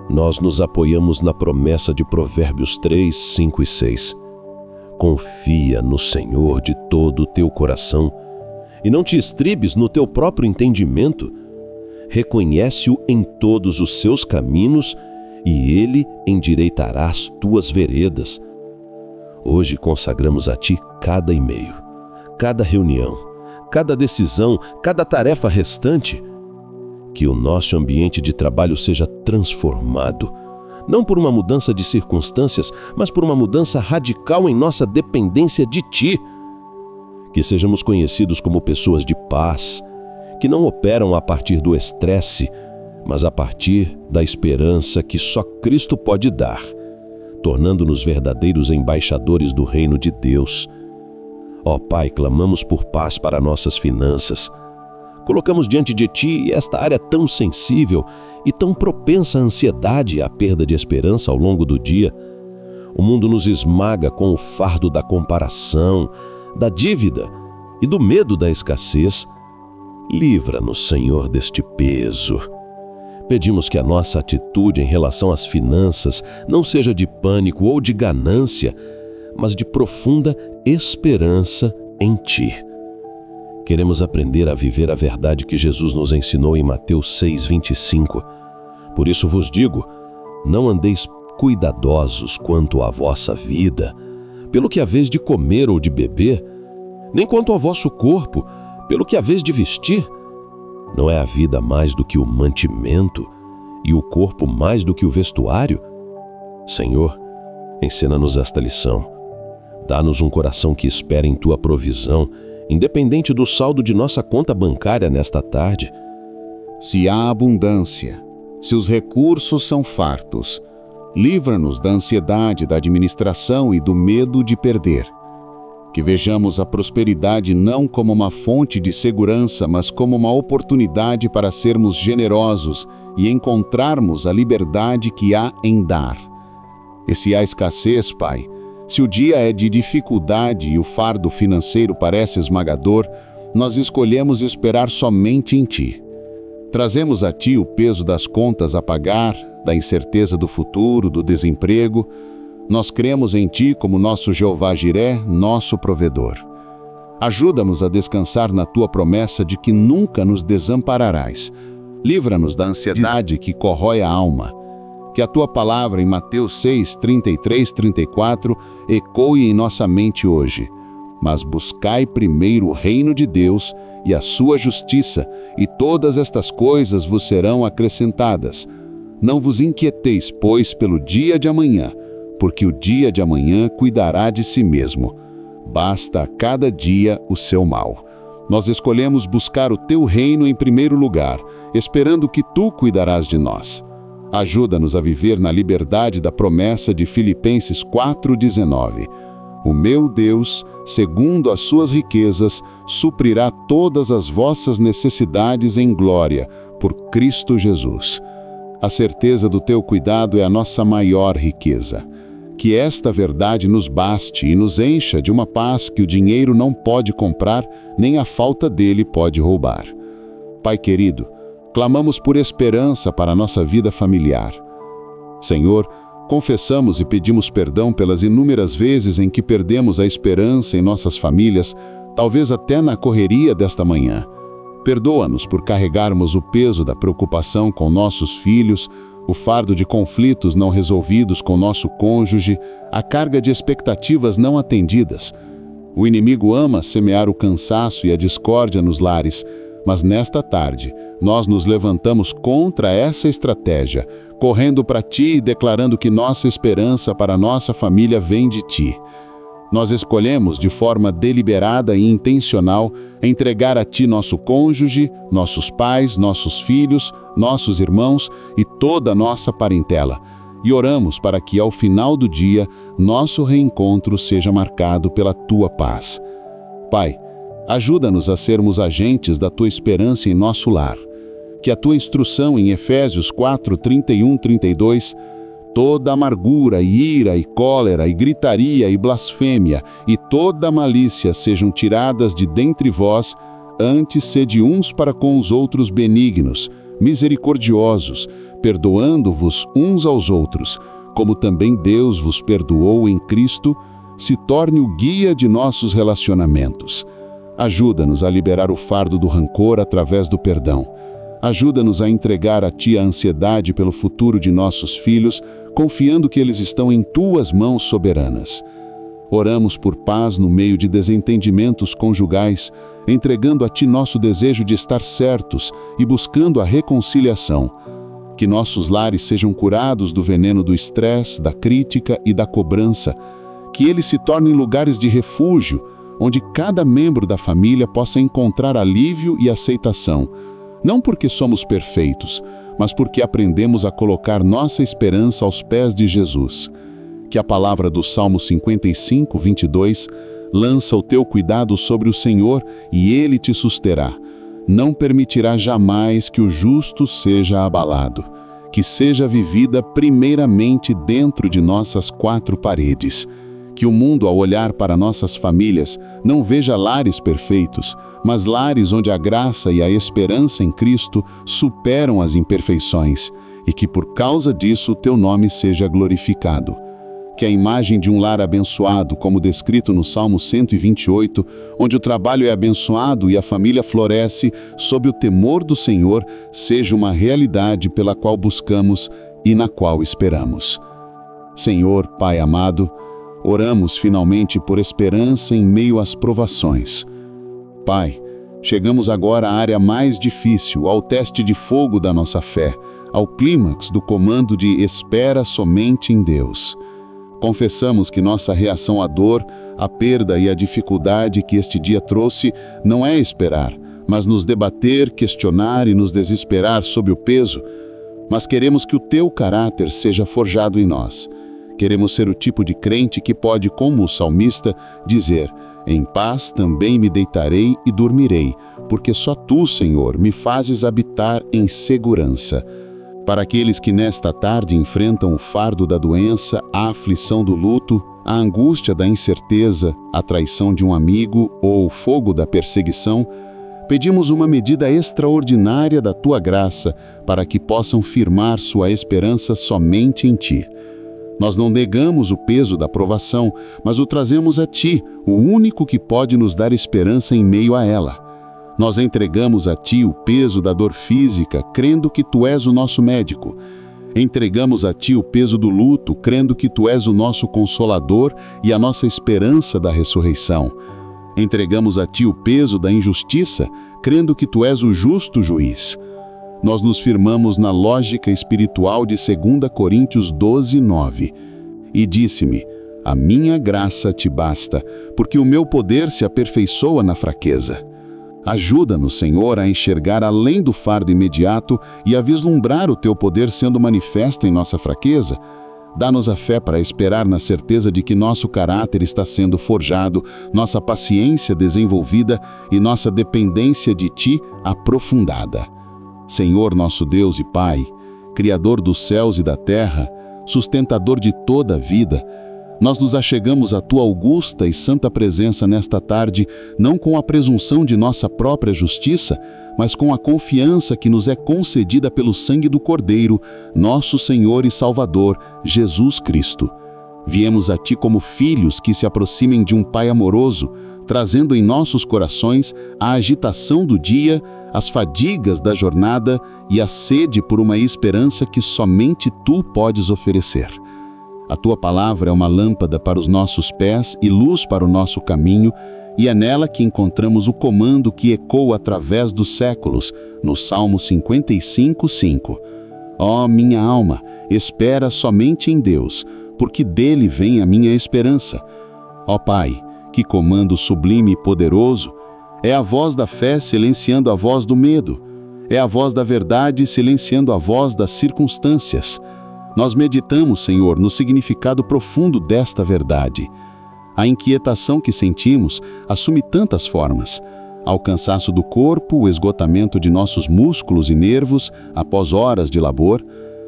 Nós nos apoiamos na promessa de Provérbios 3, 5 e 6. Confia no Senhor de todo o teu coração e não te estribes no teu próprio entendimento. Reconhece-o em todos os seus caminhos e Ele endireitará as tuas veredas. Hoje consagramos a Ti cada e-mail, cada reunião, cada decisão, cada tarefa restante. Que o nosso ambiente de trabalho seja transformado, não por uma mudança de circunstâncias, mas por uma mudança radical em nossa dependência de Ti. Que sejamos conhecidos como pessoas de paz, que não operam a partir do estresse, mas a partir da esperança que só Cristo pode dar, tornando-nos verdadeiros embaixadores do reino de Deus. Ó Pai, clamamos por paz para nossas finanças. Colocamos diante de Ti esta área tão sensível e tão propensa à ansiedade e à perda de esperança ao longo do dia. O mundo nos esmaga com o fardo da comparação, da dívida e do medo da escassez. Livra-nos, Senhor, deste peso. Pedimos que a nossa atitude em relação às finanças não seja de pânico ou de ganância, mas de profunda esperança em Ti. Queremos aprender a viver a verdade que Jesus nos ensinou em Mateus 6:25. Por isso vos digo, não andeis cuidadosos quanto à vossa vida, pelo que haveis de comer ou de beber, nem quanto ao vosso corpo, pelo que haveis de vestir. Não é a vida mais do que o mantimento, e o corpo mais do que o vestuário? Senhor, ensina-nos esta lição. Dá-nos um coração que espera em Tua provisão, independente do saldo de nossa conta bancária nesta tarde. Se há abundância, se os recursos são fartos, livra-nos da ansiedade da administração e do medo de perder. Que vejamos a prosperidade não como uma fonte de segurança, mas como uma oportunidade para sermos generosos e encontrarmos a liberdade que há em dar. E se há escassez, Pai, se o dia é de dificuldade e o fardo financeiro parece esmagador, nós escolhemos esperar somente em Ti. Trazemos a Ti o peso das contas a pagar, da incerteza do futuro, do desemprego. Nós cremos em Ti como nosso Jeová Jiré, nosso provedor. Ajuda-nos a descansar na Tua promessa de que nunca nos desampararás. Livra-nos da ansiedade que corrói a alma. Que a Tua palavra em Mateus 6, 33, 34 ecoe em nossa mente hoje. Mas buscai primeiro o reino de Deus e a sua justiça, e todas estas coisas vos serão acrescentadas. Não vos inquieteis, pois, pelo dia de amanhã, porque o dia de amanhã cuidará de si mesmo. Basta a cada dia o seu mal. Nós escolhemos buscar o Teu reino em primeiro lugar, esperando que Tu cuidarás de nós. Ajuda-nos a viver na liberdade da promessa de Filipenses 4,19. O meu Deus, segundo as suas riquezas, suprirá todas as vossas necessidades em glória, por Cristo Jesus. A certeza do Teu cuidado é a nossa maior riqueza. Que esta verdade nos baste e nos encha de uma paz que o dinheiro não pode comprar, nem a falta dele pode roubar. Pai querido, clamamos por esperança para a nossa vida familiar. Senhor, confessamos e pedimos perdão pelas inúmeras vezes em que perdemos a esperança em nossas famílias, talvez até na correria desta manhã. Perdoa-nos por carregarmos o peso da preocupação com nossos filhos, o fardo de conflitos não resolvidos com nosso cônjuge, a carga de expectativas não atendidas. O inimigo ama semear o cansaço e a discórdia nos lares, mas nesta tarde nós nos levantamos contra essa estratégia, correndo para Ti e declarando que nossa esperança para nossa família vem de Ti. Nós escolhemos de forma deliberada e intencional entregar a Ti nosso cônjuge, nossos pais, nossos filhos, nossos irmãos e toda a nossa parentela. E oramos para que ao final do dia nosso reencontro seja marcado pela Tua paz. Pai, ajuda-nos a sermos agentes da Tua esperança em nosso lar. Que a Tua instrução em Efésios 4, 31, 32, toda amargura, ira e cólera, e gritaria e blasfêmia, e toda malícia sejam tiradas de dentre vós, antes sede uns para com os outros benignos, misericordiosos, perdoando-vos uns aos outros, como também Deus vos perdoou em Cristo, se torne o guia de nossos relacionamentos. Ajuda-nos a liberar o fardo do rancor através do perdão. Ajuda-nos a entregar a Ti a ansiedade pelo futuro de nossos filhos, confiando que eles estão em Tuas mãos soberanas. Oramos por paz no meio de desentendimentos conjugais, entregando a Ti nosso desejo de estar certos e buscando a reconciliação. Que nossos lares sejam curados do veneno do estresse, da crítica e da cobrança. Que eles se tornem lugares de refúgio, onde cada membro da família possa encontrar alívio e aceitação. Não porque somos perfeitos, mas porque aprendemos a colocar nossa esperança aos pés de Jesus. Que a palavra do Salmo 55, 22, lança o teu cuidado sobre o Senhor e Ele te susterá. Não permitirá jamais que o justo seja abalado. Que seja vivida primeiramente dentro de nossas quatro paredes. Que o mundo, ao olhar para nossas famílias, não veja lares perfeitos, mas lares onde a graça e a esperança em Cristo superam as imperfeições, e que por causa disso o Teu nome seja glorificado. Que a imagem de um lar abençoado, como descrito no Salmo 128, onde o trabalho é abençoado e a família floresce sob o temor do Senhor, seja uma realidade pela qual buscamos e na qual esperamos. Senhor, Pai amado, oramos finalmente por esperança em meio às provações. Pai, chegamos agora à área mais difícil, ao teste de fogo da nossa fé, ao clímax do comando de espera somente em Deus. Confessamos que nossa reação à dor, à perda e à dificuldade que este dia trouxe não é esperar, mas nos debater, questionar e nos desesperar sob o peso, mas queremos que o Teu caráter seja forjado em nós. Queremos ser o tipo de crente que pode, como o salmista, dizer: em paz também me deitarei e dormirei, porque só tu, Senhor, me fazes habitar em segurança. Para aqueles que nesta tarde enfrentam o fardo da doença, a aflição do luto, a angústia da incerteza, a traição de um amigo ou o fogo da perseguição, pedimos uma medida extraordinária da tua graça para que possam firmar sua esperança somente em ti. Nós não negamos o peso da provação, mas o trazemos a ti, o único que pode nos dar esperança em meio a ela. Nós entregamos a ti o peso da dor física, crendo que tu és o nosso médico. Entregamos a ti o peso do luto, crendo que tu és o nosso consolador e a nossa esperança da ressurreição. Entregamos a ti o peso da injustiça, crendo que tu és o justo juiz. Nós nos firmamos na lógica espiritual de 2 Coríntios 12, 9. E disse-me: a minha graça te basta, porque o meu poder se aperfeiçoa na fraqueza. Ajuda-nos, Senhor, a enxergar além do fardo imediato e a vislumbrar o teu poder sendo manifesto em nossa fraqueza. Dá-nos a fé para esperar na certeza de que nosso caráter está sendo forjado, nossa paciência desenvolvida e nossa dependência de ti aprofundada. Senhor, nosso Deus e Pai, Criador dos céus e da terra, sustentador de toda a vida, nós nos achegamos à tua augusta e santa presença nesta tarde, não com a presunção de nossa própria justiça, mas com a confiança que nos é concedida pelo sangue do Cordeiro, nosso Senhor e Salvador, Jesus Cristo. Viemos a ti como filhos que se aproximem de um Pai amoroso, trazendo em nossos corações a agitação do dia, as fadigas da jornada e a sede por uma esperança que somente tu podes oferecer. A tua palavra é uma lâmpada para os nossos pés e luz para o nosso caminho, e é nela que encontramos o comando que ecoa através dos séculos, no Salmo 55, 5. Ó minha alma, espera somente em Deus, porque dele vem a minha esperança. Ó Pai, que comando sublime e poderoso, é a voz da fé silenciando a voz do medo, é a voz da verdade silenciando a voz das circunstâncias. Nós meditamos, Senhor, no significado profundo desta verdade. A inquietação que sentimos assume tantas formas: ao cansaço do corpo, o esgotamento de nossos músculos e nervos após horas de labor,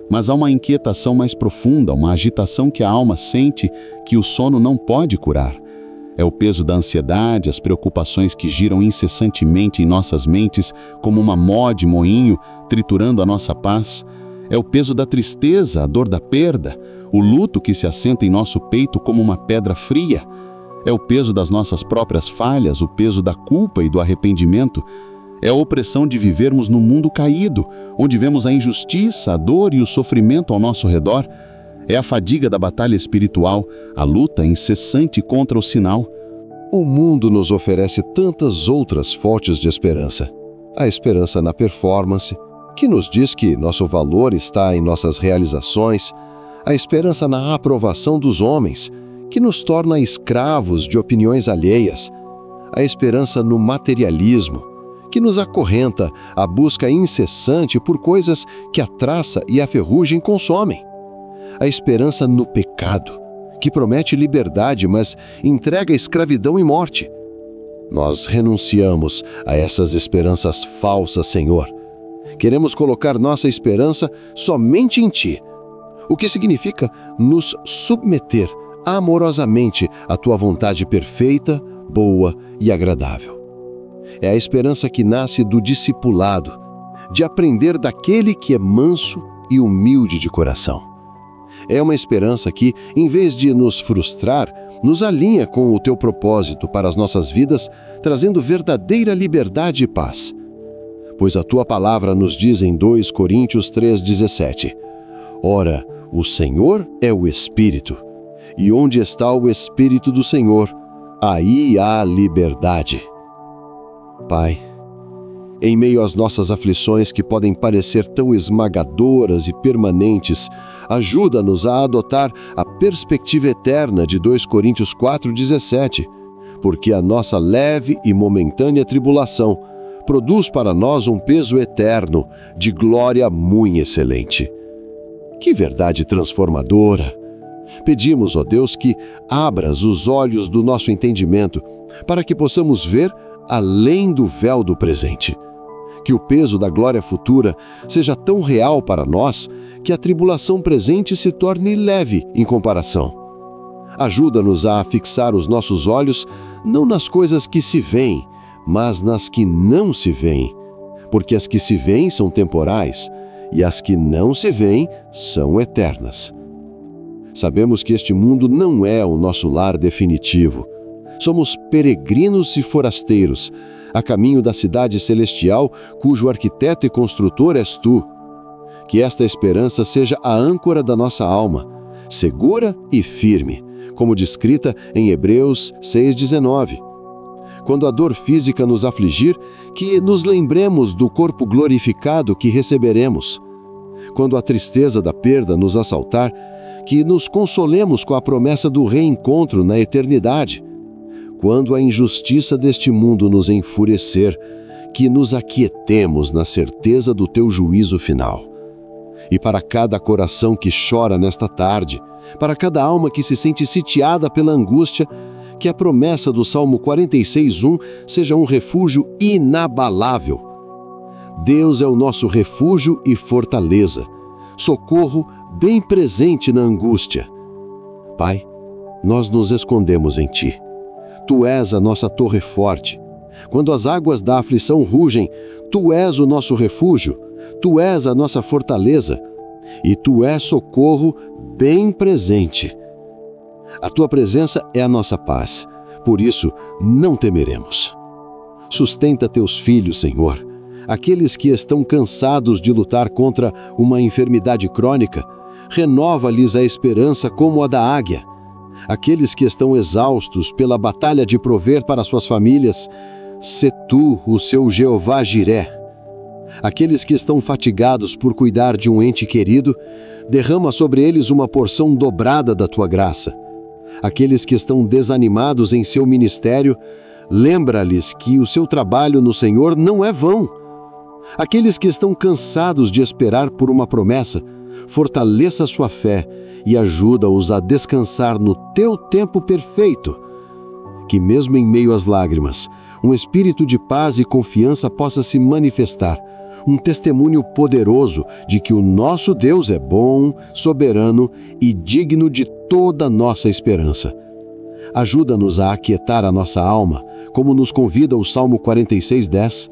mas há uma inquietação mais profunda, uma agitação que a alma sente que o sono não pode curar. É o peso da ansiedade, as preocupações que giram incessantemente em nossas mentes como uma mó de moinho, triturando a nossa paz. É o peso da tristeza, a dor da perda, o luto que se assenta em nosso peito como uma pedra fria. É o peso das nossas próprias falhas, o peso da culpa e do arrependimento. É a opressão de vivermos num mundo caído, onde vemos a injustiça, a dor e o sofrimento ao nosso redor. É a fadiga da batalha espiritual, a luta incessante contra o sinal. O mundo nos oferece tantas outras fontes de esperança. A esperança na performance, que nos diz que nosso valor está em nossas realizações, a esperança na aprovação dos homens, que nos torna escravos de opiniões alheias, a esperança no materialismo, que nos acorrenta à busca incessante por coisas que a traça e a ferrugem consomem, a esperança no pecado, que promete liberdade, mas entrega escravidão e morte. Nós renunciamos a essas esperanças falsas, Senhor. Queremos colocar nossa esperança somente em Ti, o que significa nos submeter amorosamente à Tua vontade perfeita, boa e agradável. É a esperança que nasce do discipulado, de aprender daquele que é manso e humilde de coração. É uma esperança que, em vez de nos frustrar, nos alinha com o Teu propósito para as nossas vidas, trazendo verdadeira liberdade e paz. Pois a Tua palavra nos diz em 2 Coríntios 3,17: Ora, o Senhor é o Espírito, e onde está o Espírito do Senhor, aí há liberdade. Pai, em meio às nossas aflições que podem parecer tão esmagadoras e permanentes, ajuda-nos a adotar a perspectiva eterna de 2 Coríntios 4,17, porque a nossa leve e momentânea tribulação produz para nós um peso eterno de glória muito excelente. Que verdade transformadora! Pedimos, ó Deus, que abras os olhos do nosso entendimento para que possamos ver além do véu do presente. Que o peso da glória futura seja tão real para nós que a tribulação presente se torne leve em comparação. Ajuda-nos a fixar os nossos olhos não nas coisas que se veem, mas nas que não se veem, porque as que se veem são temporais e as que não se veem são eternas. Sabemos que este mundo não é o nosso lar definitivo. Somos peregrinos e forasteiros, a caminho da cidade celestial, cujo arquiteto e construtor és tu. Que esta esperança seja a âncora da nossa alma, segura e firme, como descrita em Hebreus 6,19. Quando a dor física nos afligir, que nos lembremos do corpo glorificado que receberemos. Quando a tristeza da perda nos assaltar, que nos consolemos com a promessa do reencontro na eternidade. Quando a injustiça deste mundo nos enfurecer, que nos aquietemos na certeza do teu juízo final. E para cada coração que chora nesta tarde, para cada alma que se sente sitiada pela angústia, que a promessa do Salmo 46:1 seja um refúgio inabalável. Deus é o nosso refúgio e fortaleza, socorro bem presente na angústia. Pai, nós nos escondemos em Ti. Tu és a nossa torre forte. Quando as águas da aflição rugem, Tu és o nosso refúgio, Tu és a nossa fortaleza, e Tu és socorro bem presente. A Tua presença é a nossa paz, por isso não temeremos. Sustenta Teus filhos, Senhor, aqueles que estão cansados de lutar contra uma enfermidade crônica, renova-lhes a esperança como a da águia. Aqueles que estão exaustos pela batalha de prover para suas famílias, sê Tu o seu Jeová Jiré. Aqueles que estão fatigados por cuidar de um ente querido, derrama sobre eles uma porção dobrada da Tua graça. Aqueles que estão desanimados em seu ministério, lembra-lhes que o seu trabalho no Senhor não é vão. Aqueles que estão cansados de esperar por uma promessa, fortaleça sua fé e ajuda-os a descansar no Teu tempo perfeito. Que mesmo em meio às lágrimas, um espírito de paz e confiança possa se manifestar, um testemunho poderoso de que o nosso Deus é bom, soberano e digno de toda nossa esperança. Ajuda-nos a aquietar a nossa alma, como nos convida o Salmo 46:10.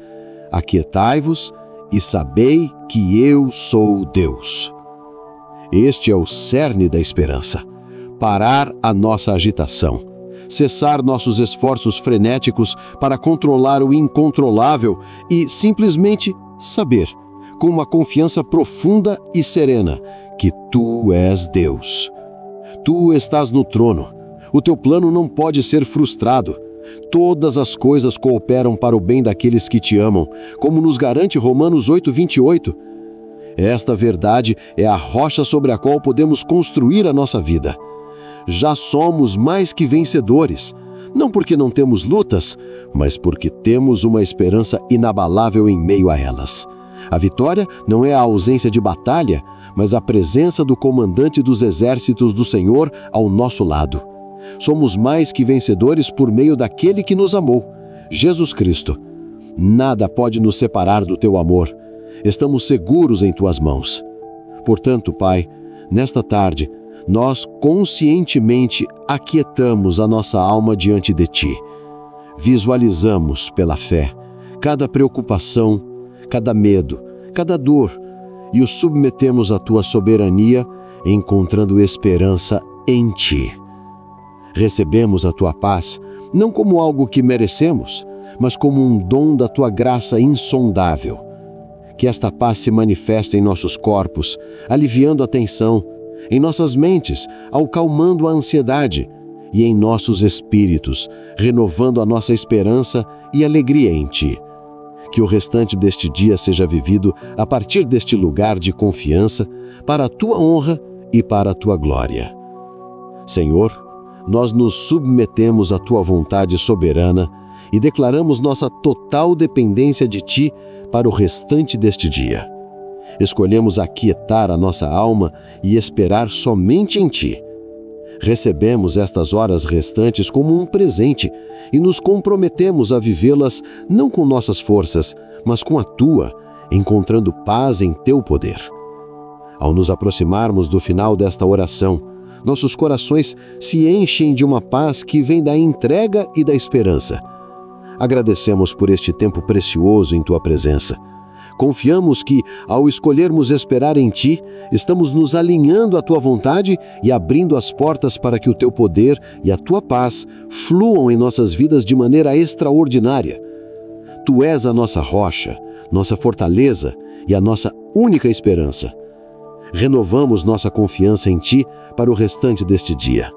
Aquietai-vos e sabei que eu sou Deus. Este é o cerne da esperança. Parar a nossa agitação, cessar nossos esforços frenéticos para controlar o incontrolável e simplesmente saber, com uma confiança profunda e serena, que Tu és Deus. Tu estás no trono. O Teu plano não pode ser frustrado. Todas as coisas cooperam para o bem daqueles que Te amam, como nos garante Romanos 8:28. Esta verdade é a rocha sobre a qual podemos construir a nossa vida. Já somos mais que vencedores, não porque não temos lutas, mas porque temos uma esperança inabalável em meio a elas. A vitória não é a ausência de batalha, mas a presença do comandante dos exércitos do Senhor ao nosso lado. Somos mais que vencedores por meio daquele que nos amou, Jesus Cristo. Nada pode nos separar do Teu amor. Estamos seguros em Tuas mãos. Portanto, Pai, nesta tarde, nós conscientemente aquietamos a nossa alma diante de Ti. Visualizamos pela fé cada preocupação, cada medo, cada dor e o submetemos à Tua soberania, encontrando esperança em Ti. Recebemos a Tua paz, não como algo que merecemos, mas como um dom da Tua graça insondável. Que esta paz se manifeste em nossos corpos, aliviando a tensão, em nossas mentes, acalmando a ansiedade, e em nossos espíritos, renovando a nossa esperança e alegria em Ti. Que o restante deste dia seja vivido a partir deste lugar de confiança, para a Tua honra e para a Tua glória. Senhor, nós nos submetemos à Tua vontade soberana e declaramos nossa total dependência de Ti para o restante deste dia. Escolhemos aquietar a nossa alma e esperar somente em Ti. Recebemos estas horas restantes como um presente e nos comprometemos a vivê-las não com nossas forças, mas com a Tua, encontrando paz em Teu poder. Ao nos aproximarmos do final desta oração, nossos corações se enchem de uma paz que vem da entrega e da esperança. Agradecemos por este tempo precioso em Tua presença. Confiamos que, ao escolhermos esperar em Ti, estamos nos alinhando à Tua vontade e abrindo as portas para que o Teu poder e a Tua paz fluam em nossas vidas de maneira extraordinária. Tu és a nossa rocha, nossa fortaleza e a nossa única esperança. Renovamos nossa confiança em Ti para o restante deste dia.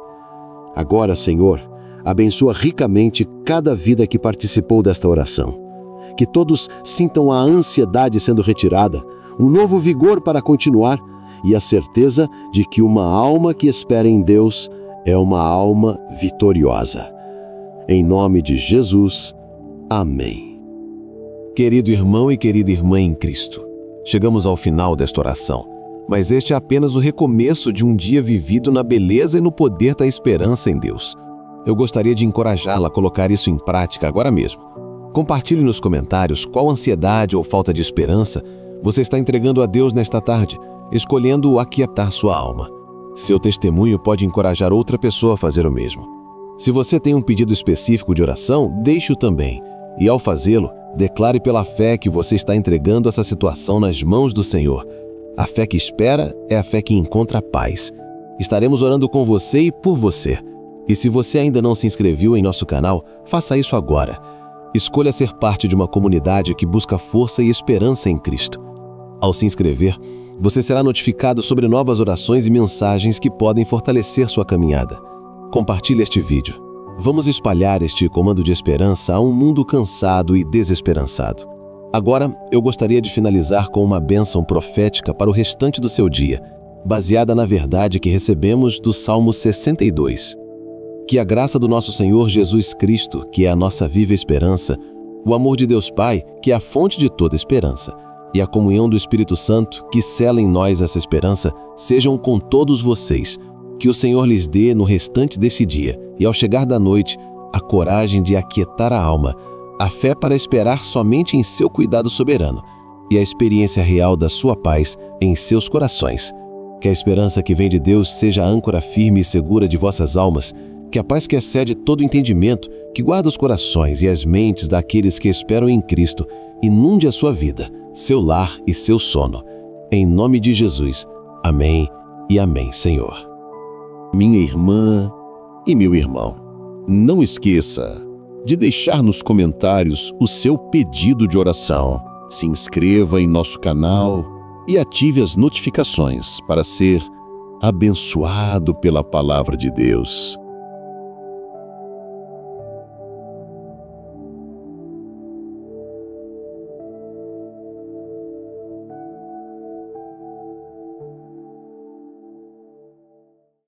Agora, Senhor, abençoa ricamente cada vida que participou desta oração. Que todos sintam a ansiedade sendo retirada, um novo vigor para continuar e a certeza de que uma alma que espera em Deus é uma alma vitoriosa. Em nome de Jesus, amém. Querido irmão e querida irmã em Cristo, chegamos ao final desta oração, mas este é apenas o recomeço de um dia vivido na beleza e no poder da esperança em Deus. Eu gostaria de encorajá-la a colocar isso em prática agora mesmo. Compartilhe nos comentários qual ansiedade ou falta de esperança você está entregando a Deus nesta tarde, escolhendo aquietar sua alma. Seu testemunho pode encorajar outra pessoa a fazer o mesmo. Se você tem um pedido específico de oração, deixe-o também. E ao fazê-lo, declare pela fé que você está entregando essa situação nas mãos do Senhor. A fé que espera é a fé que encontra paz. Estaremos orando com você e por você. E se você ainda não se inscreveu em nosso canal, faça isso agora. Escolha ser parte de uma comunidade que busca força e esperança em Cristo. Ao se inscrever, você será notificado sobre novas orações e mensagens que podem fortalecer sua caminhada. Compartilhe este vídeo. Vamos espalhar este comando de esperança a um mundo cansado e desesperançado. Agora, eu gostaria de finalizar com uma bênção profética para o restante do seu dia, baseada na verdade que recebemos do Salmo 62. Que a graça do nosso Senhor Jesus Cristo, que é a nossa viva esperança, o amor de Deus Pai, que é a fonte de toda esperança, e a comunhão do Espírito Santo, que sela em nós essa esperança, sejam com todos vocês. Que o Senhor lhes dê no restante deste dia, e ao chegar da noite, a coragem de aquietar a alma, a fé para esperar somente em seu cuidado soberano, e a experiência real da sua paz em seus corações. Que a esperança que vem de Deus seja a âncora firme e segura de vossas almas. Que a paz que excede todo entendimento, que guarda os corações e as mentes daqueles que esperam em Cristo, inunde a sua vida, seu lar e seu sono. Em nome de Jesus. Amém e amém, Senhor. Minha irmã e meu irmão, não esqueça de deixar nos comentários o seu pedido de oração. Se inscreva em nosso canal e ative as notificações para ser abençoado pela palavra de Deus.